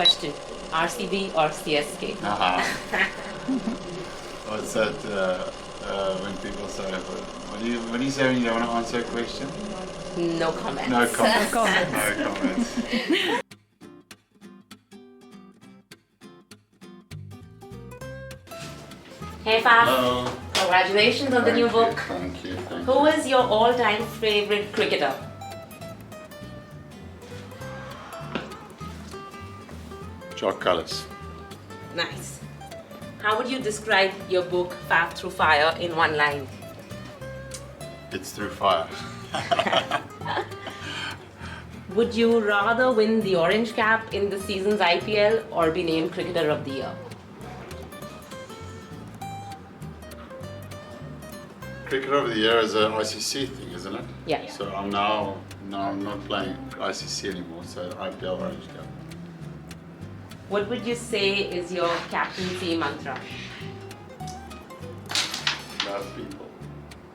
Question, RCB or CSK? What's that when people say, what do you say when you don't want to answer a question? No comments. No comments. No comments. No comments. Hey Faf, Hello. congratulations on the new book. Thank you. Who is your all-time favorite cricketer? Jock Cullis. Nice. How would you describe your book, Faf Through Fire, in one line? It's through fire. Would you rather win the orange cap in the season's IPL or be named Cricketer of the Year? Cricketer of the Year is an ICC thing, isn't it? Yeah. So I'm now I'm not playing ICC anymore, so IPL Orange Cap. What would you say is your captaincy mantra? Love people.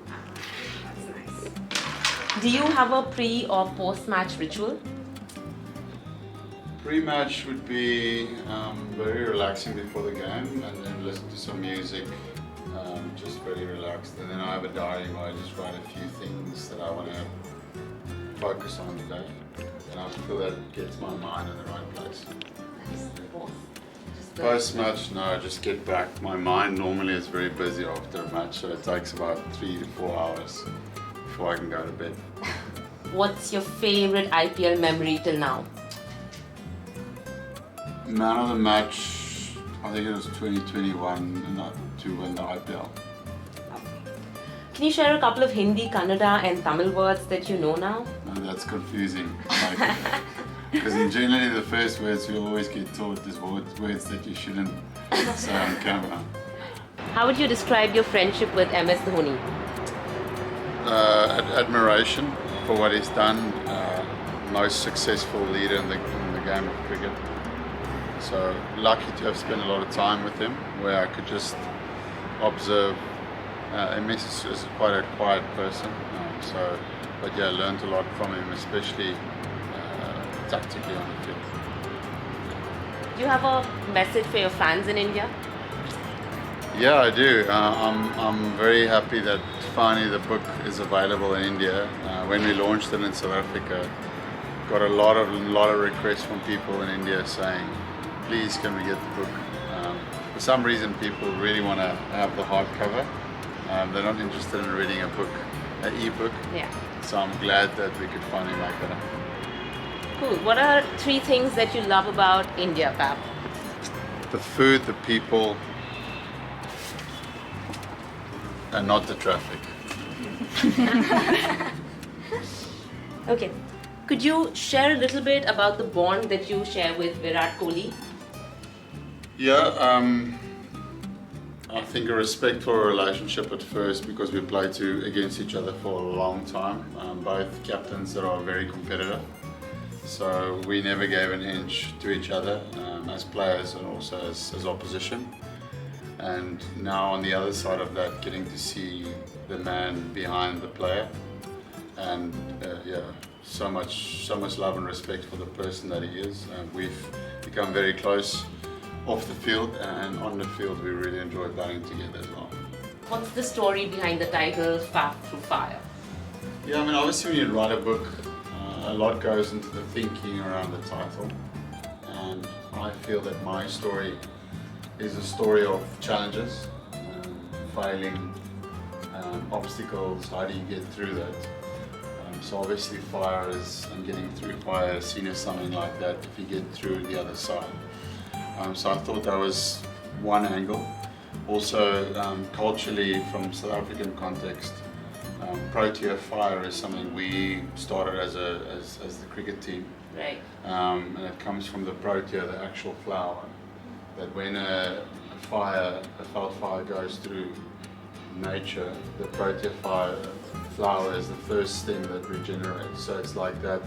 That's nice. Do you have a pre or post-match ritual? Pre-match would be very relaxing before the game, and then listen to some music, just very relaxed. And then I have a diary where I just write a few things that I want to focus on today, and I feel that gets my mind in the right place. Post-match, no, I just get back. My mind normally is very busy after a match, so it takes about 3 to 4 hours before I can go to bed. What's your favorite IPL memory till now? Man of the match, I think it was 2021 to win the IPL. Can you share a couple of Hindi, Kannada and Tamil words that you know now? No, that's confusing. Because generally the first words you always get taught is words that you shouldn't say on camera. How would you describe your friendship with MS Dhoni? Admiration for what he's done, most successful leader in the game of cricket. So lucky to have spent a lot of time with him where I could just observe. MS is quite a quiet person, but yeah, I learned a lot from him, especially tactically on the field. Do you have a message for your fans in India? Yeah, I do. I'm very happy that finally the book is available in India. When we launched it in South Africa, got a lot of requests from people in India saying, please can we get the book? For some reason people really want to have the hardcover. They're not interested in reading a book, an e-book. Yeah. So I'm glad that we could finally make that happen. Cool. What are 3 things that you love about India, Faf? The food, the people, and not the traffic. Okay. Could you share a little bit about the bond that you share with Virat Kohli? Yeah, I think a respectful relationship at first because we played against each other for a long time. Both captains that are very competitive. So we never gave an inch to each other as players and also as opposition. And now on the other side of that, getting to see the man behind the player, and so much love and respect for the person that he is. We've become very close off the field, and on the field we really enjoy playing together as well. What's the story behind the title Faf Through Fire? Yeah, I mean obviously when you write a book, a lot goes into the thinking around the title, and I feel that my story is a story of challenges, failing, obstacles, how do you get through that? So obviously fire and getting through fire is seen as something like that if you get through the other side. So I thought that was one angle. Also culturally from South African context, Protea Fire is something we started as the cricket team. Right. And it comes from the Protea, the actual flower. That when a veld fire goes through nature, the Protea flower is the first stem that regenerates. So it's like that,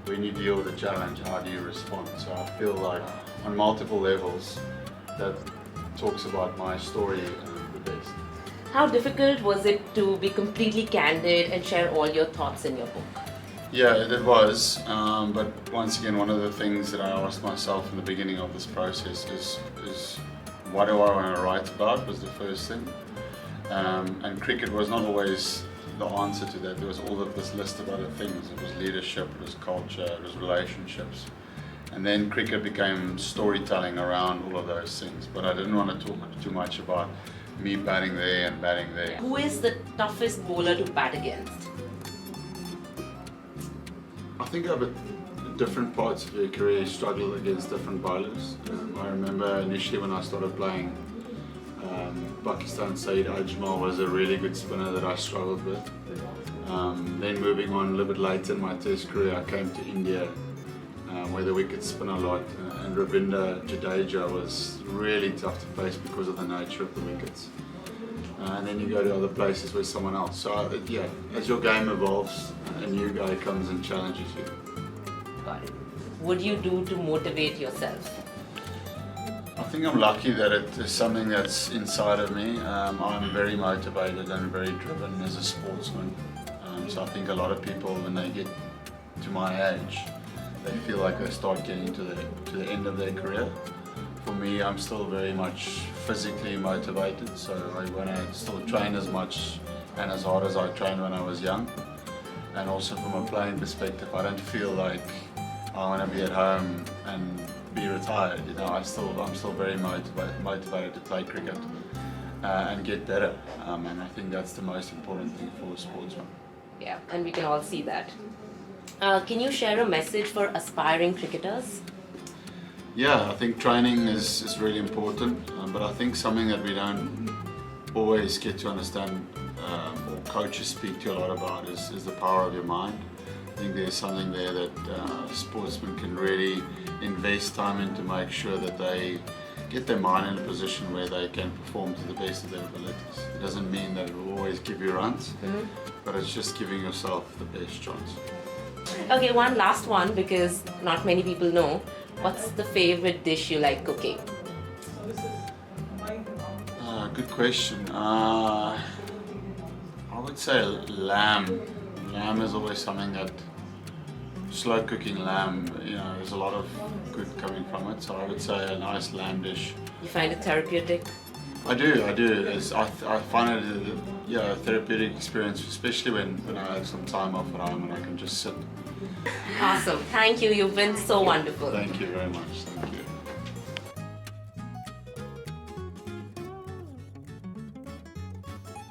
when you deal with a challenge, how do you respond? So I feel like on multiple levels, that talks about my story the best. How difficult was it to be completely candid and share all your thoughts in your book? Yeah, it was. But once again, one of the things that I asked myself in the beginning of this process is what do I want to write about was the first thing. And cricket was not always the answer to that. There was all of this list of other things. It was leadership, it was culture, it was relationships. And then cricket became storytelling around all of those things. But I didn't want to talk too much about me batting there and batting there. Who is the toughest bowler to bat against? I think over different parts of your career you struggle against different bowlers. I remember initially when I started playing, Pakistan Saeed Ajmal was a really good spinner that I struggled with. Then moving on a little bit later in my test career, I came to India where the wickets spin a lot, and Ravinder Jadeja was really tough to face because of the nature of the wickets. And then you go to other places where someone else. So yeah, as your game evolves, a new guy comes and challenges you. Got it. What do you do to motivate yourself? I think I'm lucky that it is something that's inside of me. I'm very motivated and very driven as a sportsman. So I think a lot of people, when they get to my age, they feel like they start getting to the end of their career. For me, I'm still very much physically motivated, so I want to still train as much and as hard as I trained when I was young. And also from a playing perspective, I don't feel like I want to be at home and be retired. You know, I'm still very motivated to play cricket and get better. And I think that's the most important thing for a sportsman. Yeah, and we can all see that. Can you share a message for aspiring cricketers? Yeah, I think training is really important, but I think something that we don't always get to understand or coaches speak to a lot about is the power of your mind. I think there's something there that sportsmen can really invest time in to make sure that they get their mind in a position where they can perform to the best of their abilities. It doesn't mean that it will always give you runs, but it's just giving yourself the best chance. Okay, one last one because not many people know. What's the favorite dish you like cooking? Good question. I would say lamb. Lamb is always something that, slow cooking lamb, you know, there's a lot of good coming from it. So I would say a nice lamb dish. You find it therapeutic? I do. I find it a therapeutic experience, especially when I have some time off at home and I can just sit. Awesome. Thank you. You've been so wonderful. Thank you very much.